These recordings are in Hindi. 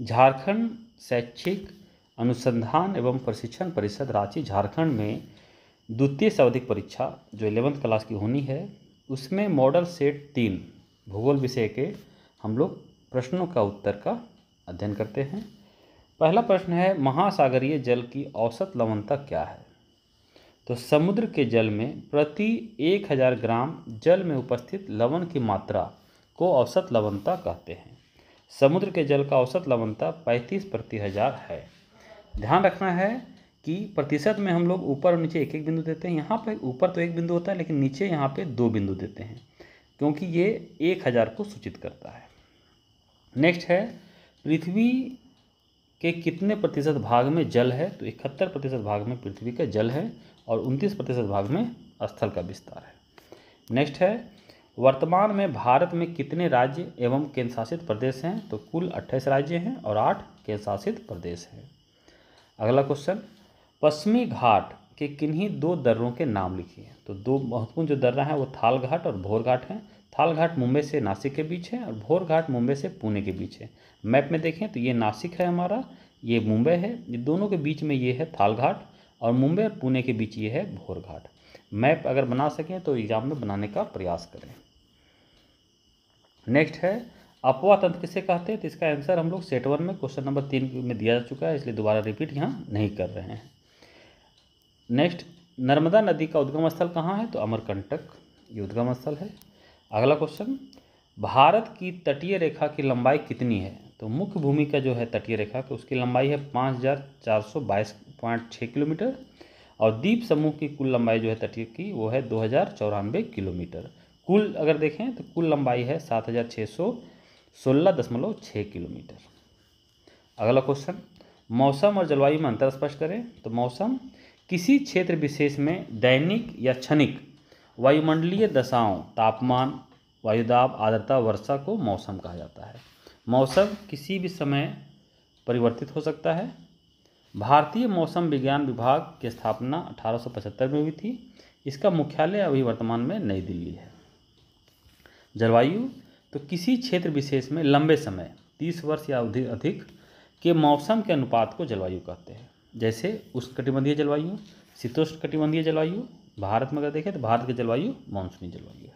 झारखंड शैक्षिक अनुसंधान एवं प्रशिक्षण परिषद रांची झारखंड में द्वितीय सावधिक परीक्षा जो 11th क्लास की होनी है, उसमें मॉडल सेट 3 भूगोल विषय के हम लोग प्रश्नों का उत्तर का अध्ययन करते हैं। पहला प्रश्न है, महासागरीय जल की औसत लवणता क्या है? तो समुद्र के जल में प्रति 1000 ग्राम जल में उपस्थित लवण की मात्रा को औसत लवणता कहते हैं। समुद्र के जल का औसत लवणता 35/1000 है। ध्यान रखना है कि प्रतिशत में हम लोग ऊपर और नीचे एक एक बिंदु देते हैं। यहाँ पे ऊपर तो एक बिंदु होता है, लेकिन नीचे यहाँ पे 2 बिंदु देते हैं, क्योंकि ये 1000 को सूचित करता है। नेक्स्ट है, पृथ्वी के कितने प्रतिशत भाग में जल है? तो 71% भाग में पृथ्वी का जल है और 29% भाग में स्थल का विस्तार है। नेक्स्ट है, वर्तमान में भारत में कितने राज्य एवं केंद्र शासित प्रदेश हैं? तो कुल 28 राज्य हैं और 8 केंद्र शासित प्रदेश हैं। अगला क्वेश्चन, पश्चिमी घाट के किन्हीं 2 दर्रों के नाम लिखिए। तो 2 महत्वपूर्ण जो दर्रा हैं वो थाल घाट और भोर घाट हैं। थाल घाट मुंबई से नासिक के बीच है और भोर घाट मुंबई से पुणे के बीच है। मैप में देखें तो ये नासिक है हमारा, ये मुंबई है, ये दोनों के बीच में ये है थाल घाट और मुंबई और पुणे के बीच ये है भोर घाट। मैप अगर बना सकें तो एग्जाम में बनाने का प्रयास करें। नेक्स्ट है, अपवाह तंत्र किसे कहते हैं? तो इसका आंसर हम लोग सेट 1 में क्वेश्चन नंबर 3 में दिया जा चुका है, इसलिए दोबारा रिपीट यहाँ नहीं कर रहे हैं। नेक्स्ट, नर्मदा नदी का उद्गम स्थल कहाँ है? तो अमरकंटक ये उद्गम स्थल है। अगला क्वेश्चन, भारत की तटीय रेखा की लंबाई कितनी है? तो मुख्य भूमि का जो है तटीय रेखा की उसकी लंबाई है 5422.6 किलोमीटर और द्वीप समूह की कुल लंबाई जो है तटीय की वो है 2094 किलोमीटर। कुल अगर देखें तो कुल लंबाई है 7616.6 किलोमीटर। अगला क्वेश्चन, मौसम और जलवायु में अंतर स्पष्ट करें। तो मौसम किसी क्षेत्र विशेष में दैनिक या क्षणिक वायुमंडलीय दशाओं, तापमान, वायुदाब, आर्द्रता, वर्षा को मौसम कहा जाता है। मौसम किसी भी समय परिवर्तित हो सकता है। भारतीय मौसम विज्ञान विभाग की स्थापना 1875 में हुई थी। इसका मुख्यालय अभी वर्तमान में नई दिल्ली है। जलवायु तो किसी क्षेत्र विशेष में लंबे समय 30 वर्ष या अधिक के मौसम के अनुपात को जलवायु कहते हैं। जैसे उष्णकटिबंधीय जलवायु, शीतोष्णकटिबंधीय जलवायु। भारत में अगर देखें तो भारत की जलवायु मानसूनी जलवायु है।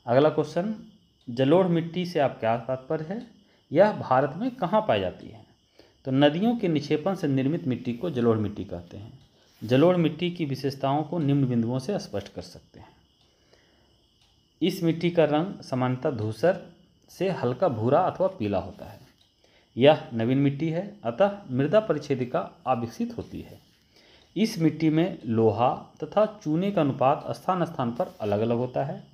अगला क्वेश्चन, जलोढ़ मिट्टी से आप क्या तात्पर्य है? यह भारत में कहाँ पाई जाती है? तो नदियों के निक्षेपण से निर्मित मिट्टी को जलोढ़ मिट्टी कहते हैं। जलोढ़ मिट्टी की विशेषताओं को निम्न बिंदुओं से स्पष्ट कर सकते हैं। इस मिट्टी का रंग सामान्यतः धूसर से हल्का भूरा अथवा पीला होता है। यह नवीन मिट्टी है, अतः मृदा परिच्छेदिका अविकसित होती है। इस मिट्टी में लोहा तथा चूने का अनुपात स्थान स्थान पर अलग अलग होता है।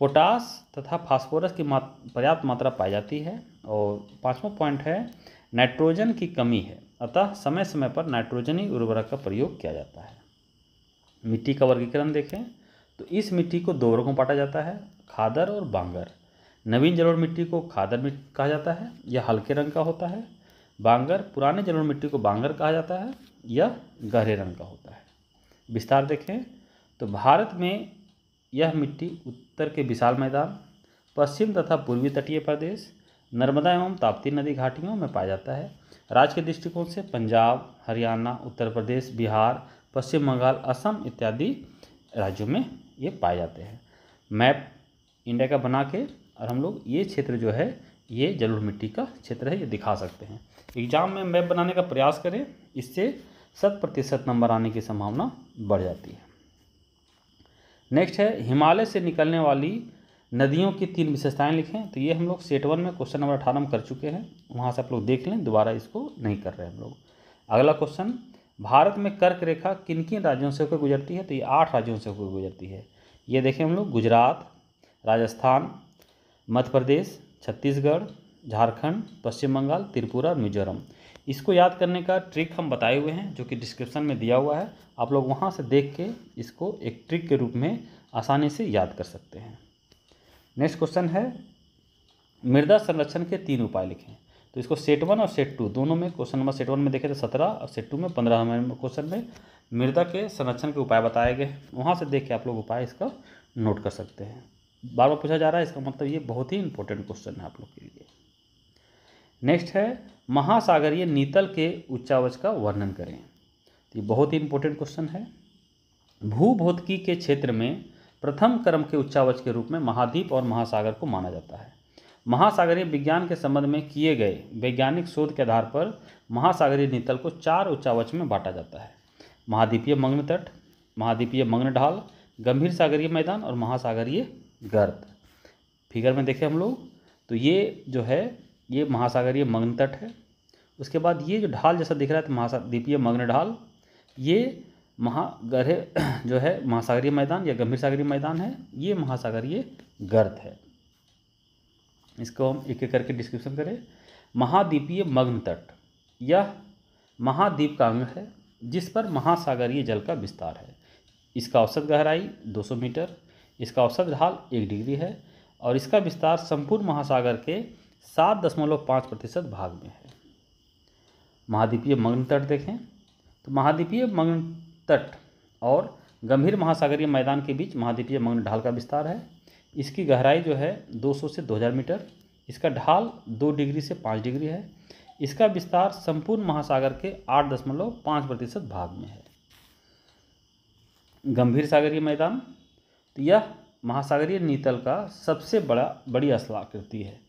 पोटास तथा फास्फोरस की पर्याप्त मात्रा पाई जाती है। और 5वां पॉइंट है, नाइट्रोजन की कमी है, अतः समय समय पर नाइट्रोजनी उर्वरक का प्रयोग किया जाता है। मिट्टी का वर्गीकरण देखें तो इस मिट्टी को 2 वर्गों में बांटा जाता है, खादर और बांगर। नवीन जलोढ़ मिट्टी को खादर मिट्टी कहा जाता है, यह हल्के रंग का होता है। बांगर पुराने जलोढ़ मिट्टी को बांगर कहा जाता है, यह गहरे रंग का होता है। विस्तार देखें तो भारत में यह मिट्टी उत्तर के विशाल मैदान, पश्चिम तथा पूर्वी तटीय प्रदेश, नर्मदा एवं ताप्ती नदी घाटियों में पाया जाता है। राज्य के दृष्टिकोण से पंजाब, हरियाणा, उत्तर प्रदेश, बिहार, पश्चिम बंगाल, असम इत्यादि राज्यों में ये पाए जाते हैं। मैप इंडिया का बना के और हम लोग ये क्षेत्र जो है ये जलोढ़ मिट्टी का क्षेत्र है, ये दिखा सकते हैं। एग्जाम में मैप बनाने का प्रयास करें, इससे 100% नंबर आने की संभावना बढ़ जाती है। नेक्स्ट है, हिमालय से निकलने वाली नदियों की 3 विशेषताएं लिखें। तो ये हम लोग सेट 1 में क्वेश्चन नंबर 18 में कर चुके हैं, वहाँ से आप लोग देख लें, दोबारा इसको नहीं कर रहे हैं हम लोग। अगला क्वेश्चन, भारत में कर्क रेखा किन किन राज्यों से होकर गुजरती है? तो ये 8 राज्यों से होकर गुजरती है। ये देखें हम लोग, गुजरात, राजस्थान, मध्य प्रदेश, छत्तीसगढ़, झारखंड, पश्चिम बंगाल, त्रिपुरा और मिजोरम। इसको याद करने का ट्रिक हम बताए हुए हैं, जो कि डिस्क्रिप्शन में दिया हुआ है। आप लोग वहाँ से देख के इसको एक ट्रिक के रूप में आसानी से याद कर सकते हैं। नेक्स्ट क्वेश्चन है, मृदा संरक्षण के 3 उपाय लिखें। तो इसको सेट 1 और सेट 2 दोनों में, क्वेश्चन नंबर सेट 1 में देखे तो 17 और सेट 2 में 15 क्वेश्चन में मृदा के संरक्षण के उपाय बताए गए। वहाँ से देख के आप लोग उपाय इसका नोट कर सकते हैं। बार बार पूछा जा रहा है, इसका मतलब ये बहुत ही इंपॉर्टेंट क्वेश्चन है आप लोग के लिए। नेक्स्ट है महासागरीय नीतल के उच्चावच का वर्णन करें। तो ये बहुत ही इंपॉर्टेंट क्वेश्चन है। भूभौतिकी के क्षेत्र में प्रथम क्रम के उच्चावच के रूप में महाद्वीप और महासागर को माना जाता है। महासागरीय विज्ञान के संबंध में किए गए वैज्ञानिक शोध के आधार पर महासागरीय नीतल को 4 उच्चावच में बांटा जाता है। महाद्वीपीय मग्न तट, महाद्वीपीय मग्न ढाल, गंभीर सागरीय मैदान और महासागरीय गर्त। फिगर में देखें हम लोग तो ये जो है ये महासागरीय मग्न तट है। उसके बाद ये जो ढाल जैसा दिख रहा है तो महाद्वीपीय मग्न ढाल, ये महागढ़े जो है महासागरीय मैदान या गंभीर सागरीय मैदान है, ये महासागरीय गर्त है। इसको हम एक एक करके डिस्क्रिप्शन करें। महाद्वीपीय मग्न तट यह महाद्वीप का अंग है जिस पर महासागरीय जल का विस्तार है। इसका औसत गहराई 200 मीटर, इसका औसत ढाल 1 डिग्री है और इसका विस्तार संपूर्ण महासागर के 7.5% भाग में है। महाद्वीपीय मग्न तट देखें तो महाद्वीपीय मग्न तट और गंभीर महासागरीय मैदान के बीच महाद्वीपीय मग्न ढाल का विस्तार है। इसकी गहराई जो है 200 से 2000 मीटर, इसका ढाल 2 डिग्री से 5 डिग्री है। इसका विस्तार संपूर्ण महासागर के 8.5% भाग में है। गंभीर सागरीय मैदान तो यह महासागरीय नीतल का सबसे बड़ी स्थलाकृति है।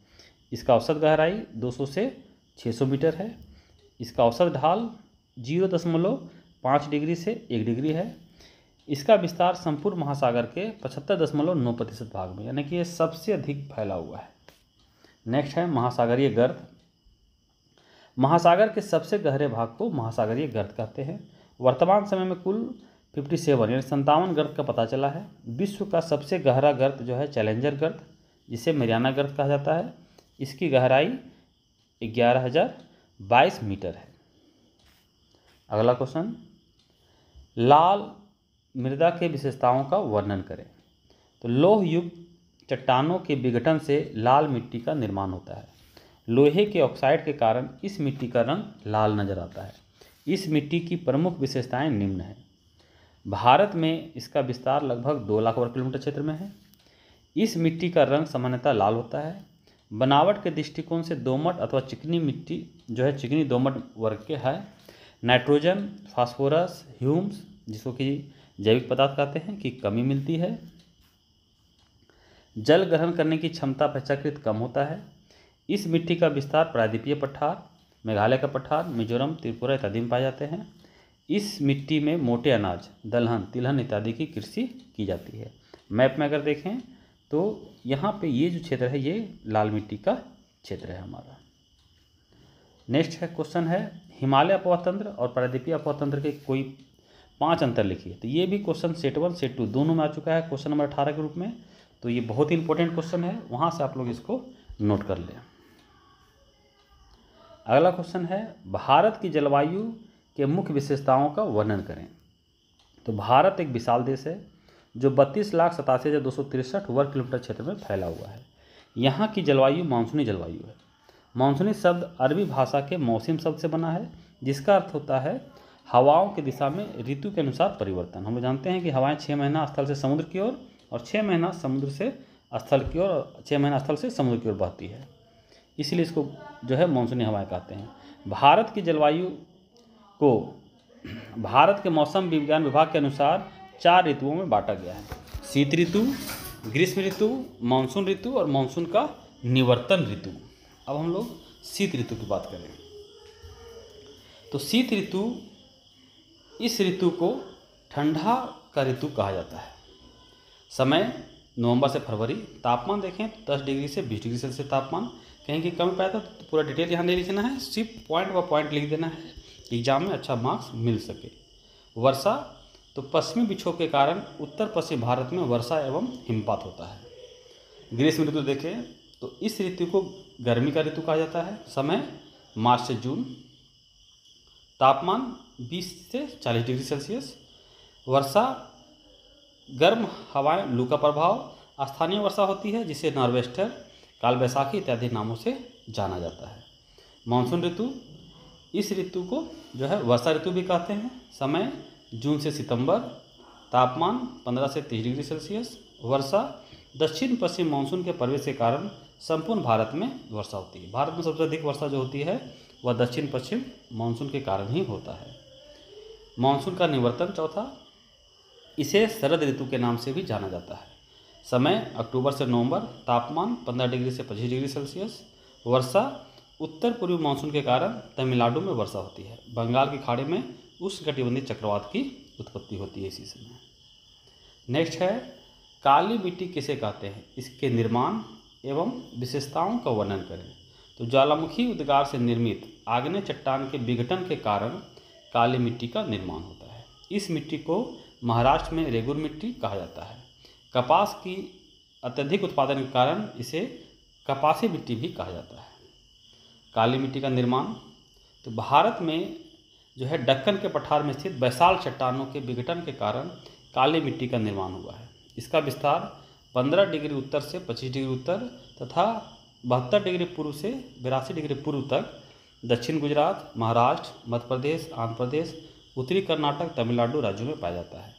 इसका औसत गहराई 200 से 600 मीटर है। इसका औसत ढाल 0.5 डिग्री से 1 डिग्री है। इसका विस्तार संपूर्ण महासागर के 75.9% भाग में, यानी कि ये सबसे अधिक फैला हुआ है। नेक्स्ट है महासागरीय गर्त। महासागर के सबसे गहरे भाग को महासागरीय गर्त कहते हैं। वर्तमान समय में कुल 57 यानी 57 गर्त का पता चला है। विश्व का सबसे गहरा गर्त जो है चैलेंजर गर्त, जिसे मैरियाना गर्त कहा जाता है। इसकी गहराई 11,022 मीटर है। अगला क्वेश्चन, लाल मृदा के विशेषताओं का वर्णन करें। तो लौह युक्त चट्टानों के विघटन से लाल मिट्टी का निर्माण होता है। लोहे के ऑक्साइड के कारण इस मिट्टी का रंग लाल नजर आता है। इस मिट्टी की प्रमुख विशेषताएं निम्न हैं। भारत में इसका विस्तार लगभग 2 लाख वर्ग किलोमीटर क्षेत्र में है। इस मिट्टी का रंग सामान्यतः लाल होता है। बनावट के दृष्टिकोण से दोमट अथवा चिकनी मिट्टी जो है चिकनी दोमट वर्ग के है। नाइट्रोजन, फास्फोरस, ह्यूम्स जिसको कि जैविक पदार्थ कहते हैं की कमी मिलती है। जल ग्रहण करने की क्षमता अपेक्षाकृत कम होता है। इस मिट्टी का विस्तार प्रायद्वीपीय पठार, मेघालय का पठार, मिजोरम, त्रिपुरा इत्यादि में पाए जाते हैं। इस मिट्टी में मोटे अनाज, दलहन, तिलहन इत्यादि की कृषि की जाती है। मैप में अगर देखें तो यहाँ पे ये जो क्षेत्र है ये लाल मिट्टी का क्षेत्र है हमारा। नेक्स्ट है क्वेश्चन है हिमालय अपवातंत्र और प्रायद्वीपीय अपवातंत्र के कोई 5 अंतर लिखिए। तो ये भी क्वेश्चन सेट 1 सेट 2 दोनों में आ चुका है क्वेश्चन नंबर 18 के रूप में। तो ये बहुत ही इंपॉर्टेंट क्वेश्चन है, वहाँ से आप लोग इसको नोट कर लें। अगला क्वेश्चन है भारत की जलवायु के मुख्य विशेषताओं का वर्णन करें। तो भारत एक विशाल देश है जो 32,87,263 वर्ग किलोमीटर क्षेत्र में फैला हुआ है। यहाँ की जलवायु मानसूनी जलवायु है। मानसूनी शब्द अरबी भाषा के मौसम शब्द से बना है, जिसका अर्थ होता है हवाओं की दिशा में ऋतु के अनुसार परिवर्तन। हम लोग जानते हैं कि हवाएं 6 महीना स्थल से समुद्र की ओर और 6 महीना समुद्र से स्थल की ओर और 6 महीना स्थल से समुद्र की ओर बहती है, इसलिए इसको जो है मानसूनी हवाएं कहते हैं। भारत की जलवायु को भारत के मौसम विज्ञान विभाग के अनुसार 4 ऋतुओं में बांटा गया है। शीत ऋतु, ग्रीष्म ऋतु, मानसून ऋतु और मानसून का निवर्तन ऋतु। अब हम लोग शीत ऋतु की बात करें तो शीत ऋतु, इस ऋतु को ठंडा का ऋतु कहा जाता है। समय नवंबर से फरवरी। तापमान देखें 10 डिग्री से 20 डिग्री सेल्सियस तापमान। कहीं की कमी पाया तो पूरा डिटेल यहाँ नहीं लिखना है, सिर्फ पॉइंट बाय पॉइंट लिख देना है, एग्जाम में अच्छा मार्क्स मिल सके। वर्षा तो पश्चिमी विक्षोभ के कारण उत्तर पश्चिम भारत में वर्षा एवं हिमपात होता है। ग्रीष्म ऋतु देखें तो इस ऋतु को गर्मी का ऋतु कहा जाता है। समय मार्च से जून। तापमान 20 से 40 डिग्री सेल्सियस। वर्षा गर्म हवाएं, लू का प्रभाव। स्थानीय वर्षा होती है जिसे नॉर्वेस्टर, कालवैसाखी इत्यादि नामों से जाना जाता है। मानसून ऋतु, इस ऋतु को जो है वर्षा ऋतु भी कहते हैं। समय जून से सितंबर। तापमान 15 से 30 डिग्री सेल्सियस। वर्षा दक्षिण पश्चिम मानसून के प्रवेश के कारण संपूर्ण भारत में वर्षा होती है। भारत में सबसे अधिक वर्षा जो होती है वह दक्षिण पश्चिम मानसून के कारण ही होता है। मानसून का निवर्तन चौथा, इसे शरद ऋतु के नाम से भी जाना जाता है। समय अक्टूबर से नवंबर, तापमान 15 डिग्री से 25 डिग्री सेल्सियस। वर्षा उत्तर पूर्वी मानसून के कारण तमिलनाडु में वर्षा होती है। बंगाल की खाड़ी में उष्णकटिबंधीय चक्रवात की उत्पत्ति होती है इसी समय। नेक्स्ट है काली मिट्टी किसे कहते हैं, इसके निर्माण एवं विशेषताओं का वर्णन करें। तो ज्वालामुखी उद्गार से निर्मित आग्नेय चट्टान के विघटन के कारण काली मिट्टी का निर्माण होता है। इस मिट्टी को महाराष्ट्र में रेगुर मिट्टी कहा जाता है। कपास की अत्यधिक उत्पादन के कारण इसे कपासी मिट्टी भी कहा जाता है। काली मिट्टी का निर्माण, तो भारत में जो है दक्कन के पठार में स्थित बैसाल चट्टानों के विघटन के कारण काली मिट्टी का निर्माण हुआ है। इसका विस्तार 15 डिग्री उत्तर से 25 डिग्री उत्तर तथा 72 डिग्री पूर्व से 82 डिग्री पूर्व तक दक्षिण गुजरात, महाराष्ट्र, मध्य प्रदेश, आंध्र प्रदेश, उत्तरी कर्नाटक, तमिलनाडु राज्यों में पाया जाता है।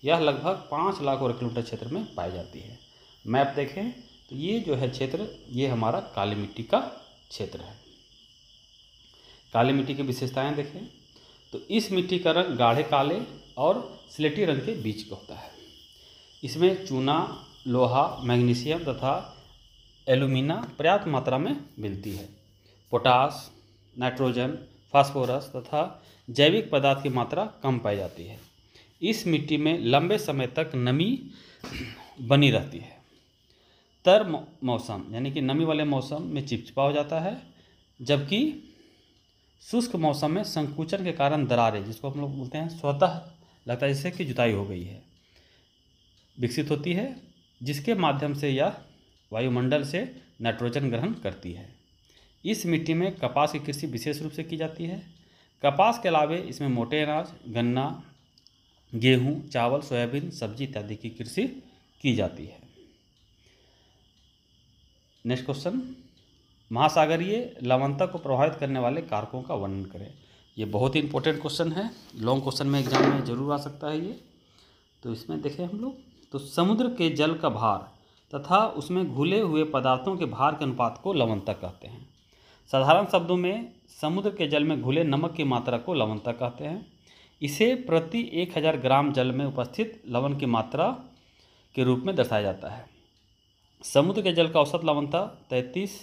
यह लगभग 5 लाख वर्ग किलोमीटर क्षेत्र में पाई जाती है। मैप देखें तो ये जो है क्षेत्र, ये हमारा काली मिट्टी का क्षेत्र है। काली मिट्टी की विशेषताएं देखें तो इस मिट्टी का रंग गाढ़े काले और स्लेटी रंग के बीच का होता है। इसमें चूना, लोहा, मैग्नीशियम तथा एल्यूमिना पर्याप्त मात्रा में मिलती है। पोटास, नाइट्रोजन, फास्फोरस तथा जैविक पदार्थ की मात्रा कम पाई जाती है। इस मिट्टी में लंबे समय तक नमी बनी रहती है। तर मौसम यानी कि नमी वाले मौसम में चिपचिपा हो जाता है, जबकि शुष्क मौसम में संकुचन के कारण दरारें, जिसको हम लोग बोलते हैं स्वतः लगता है जैसे कि जुताई हो गई है, विकसित होती है, जिसके माध्यम से यह वायुमंडल से नाइट्रोजन ग्रहण करती है। इस मिट्टी में कपास की कृषि विशेष रूप से की जाती है। कपास के अलावे इसमें मोटे अनाज, गन्ना, गेहूं, चावल, सोयाबीन, सब्जी इत्यादि की कृषि की जाती है। नेक्स्ट क्वेश्चन, महासागरीय लवणता को प्रभावित करने वाले कारकों का वर्णन करें। ये बहुत ही इंपॉर्टेंट क्वेश्चन है, लॉन्ग क्वेश्चन में एग्जाम में जरूर आ सकता है ये। तो इसमें देखें हम लोग, तो समुद्र के जल का भार तथा उसमें घुले हुए पदार्थों के भार के अनुपात को लवणता कहते हैं। साधारण शब्दों में समुद्र के जल में घुले नमक की मात्रा को लवणता कहते हैं। इसे प्रति 1000 ग्राम जल में उपस्थित लवण की मात्रा के रूप में दर्शाया जाता है। समुद्र के जल का औसत लवणता 33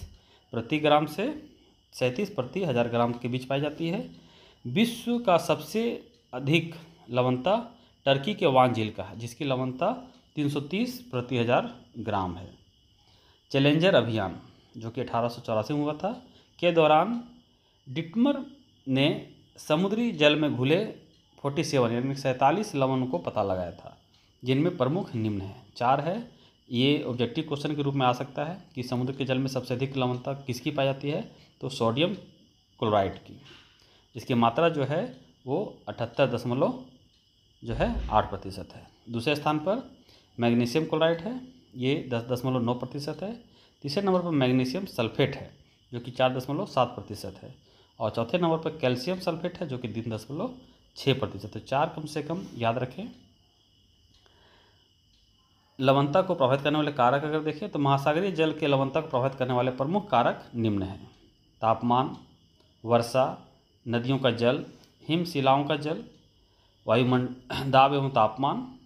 प्रति ग्राम से 37 प्रति 1000 ग्राम के बीच पाई जाती है। विश्व का सबसे अधिक लवणता टर्की के वान झील का है, जिसकी लवणता 330 प्रति 1000 ग्राम है। चैलेंजर अभियान जो कि 1884 में हुआ था के दौरान डिटमर ने समुद्री जल में घुले 47 यानी 47 लवणों को पता लगाया था, जिनमें प्रमुख निम्न है। 4 है, ये ऑब्जेक्टिव क्वेश्चन के रूप में आ सकता है कि समुद्र के जल में सबसे अधिक लवणता किसकी पाई जाती है, तो सोडियम क्लोराइड की, इसकी मात्रा जो है वो 78.8% है। दूसरे स्थान पर मैग्नीशियम क्लोराइड है, ये 10.9% है। तीसरे नंबर पर मैग्नीशियम सल्फेट है जो कि 4.7% है, और चौथे नंबर पर कैल्शियम सल्फेट है जो कि 3.6% है। 4 कम से कम याद रखें। लवणता को प्रभावित करने वाले कारक अगर देखें तो महासागरीय जल के लवणता को प्रभावित करने वाले प्रमुख कारक निम्न हैं: तापमान, वर्षा, नदियों का जल, हिमशिलाओं का जल, वायुमंडल दाब एवं तापमान,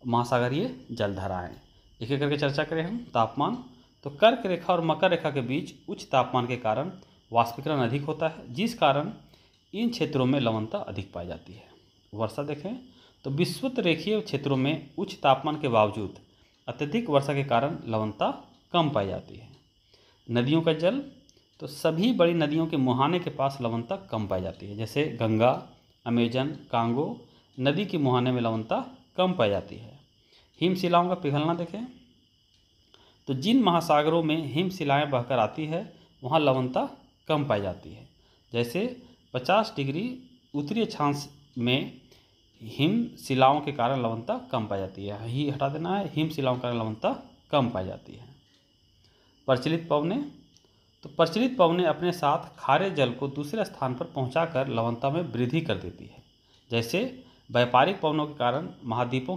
महासागरीय जलधाराएं। एक एक करके चर्चा करें हम। तापमान, तो कर्क रेखा और मकर रेखा के बीच उच्च तापमान के कारण वाष्पीकरण अधिक होता है, जिस कारण इन क्षेत्रों में लवणता अधिक पाई जाती है। वर्षा देखें तो विषुवत रेखीय क्षेत्रों में उच्च तापमान के बावजूद अत्यधिक वर्षा के कारण लवणता कम पाई जाती है। नदियों का जल, तो सभी बड़ी नदियों के मुहाने के पास लवणता कम पाई जाती है, जैसे गंगा, अमेजन, कांगो नदी की मुहाने में लवणता कम पाई जाती है। हिमशिलाओं का पिघलना देखें तो जिन महासागरों में हिमशिलाएं बहकर आती है वहाँ लवणता कम पाई जाती है, जैसे 50 डिग्री उत्तरी अक्षांश में हिमशिलाओं के कारण लवणता कम पाई जाती है। ही हटा देना है, हिमशिलाओं के कारण लवणता कम पाई जाती है। प्रचलित पवनें, तो प्रचलित पवनें अपने साथ खारे जल को दूसरे स्थान पर पहुंचाकर लवणता में वृद्धि कर देती है, जैसे व्यापारिक पवनों के कारण महाद्वीपों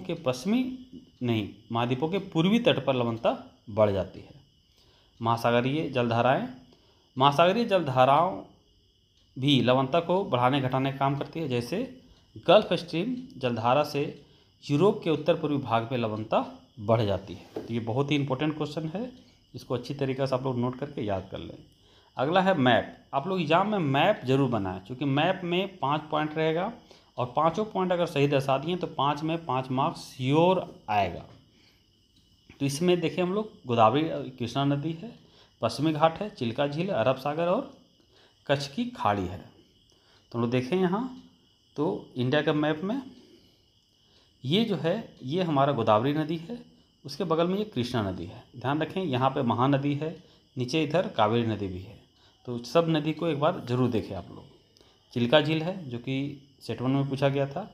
के पूर्वी तट पर लवणता बढ़ जाती है। महासागरीय जलधाराएं। महासागरीय जलधाराओं भी लवणता को बढ़ाने घटाने का काम करती है। जैसे गल्फ स्ट्रीम जलधारा से यूरोप के उत्तर पूर्वी भाग में लवणता बढ़ जाती है। तो ये बहुत ही इंपॉर्टेंट क्वेश्चन है, इसको अच्छी तरीके से आप लोग नोट करके याद कर लें। अगला है मैप। आप लोग एग्जाम में मैप जरूर बनाएं, क्योंकि मैप में 5 पॉइंट रहेगा और पाँचों पॉइंट अगर सही दर्शा दिए तो 5 में 5 मार्क्स श्योर आएगा। तो इसमें देखिए हम लोग गोदावरी कृष्णा नदी है, पश्चिमी घाट है, चिल्का झील है, अरब सागर और कच्छ की खाड़ी है। तो हम लोग देखें यहाँ तो इंडिया के मैप में ये जो है ये हमारा गोदावरी नदी है, उसके बगल में ये कृष्णा नदी है। ध्यान रखें यहाँ पे महानदी है, नीचे इधर कावेरी नदी भी है। तो सब नदी को एक बार जरूर देखें आप लोग। चिल्का झील है जो कि सेट 1 में पूछा गया था।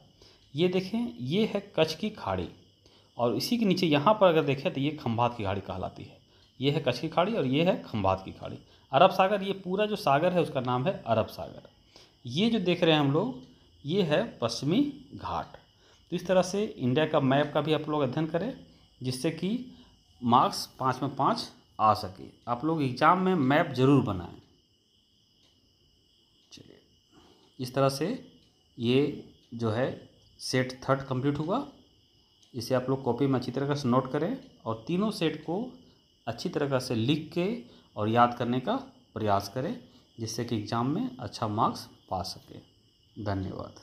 ये देखें ये है कच्छ की खाड़ी और इसी के नीचे यहाँ पर अगर देखें तो ये खंभात की खाड़ी कहलाती है। ये है कच्छ की खाड़ी और ये है खंभात की खाड़ी। अरब सागर, ये पूरा जो सागर है उसका नाम है अरब सागर। ये जो देख रहे हैं हम लोग ये है पश्चिमी घाट। तो इस तरह से इंडिया का मैप का भी आप लोग अध्ययन करें, जिससे कि मार्क्स 5 में 5 आ सके। आप लोग एग्जाम में मैप जरूर बनाएं। चलिए इस तरह से ये जो है सेट 3 कंप्लीट हुआ। इसे आप लोग कॉपी में अच्छी तरह से नोट करें और तीनों सेट को अच्छी तरह से लिख के और याद करने का प्रयास करें, जिससे कि एग्ज़ाम में अच्छा मार्क्स पा सके। धन्यवाद।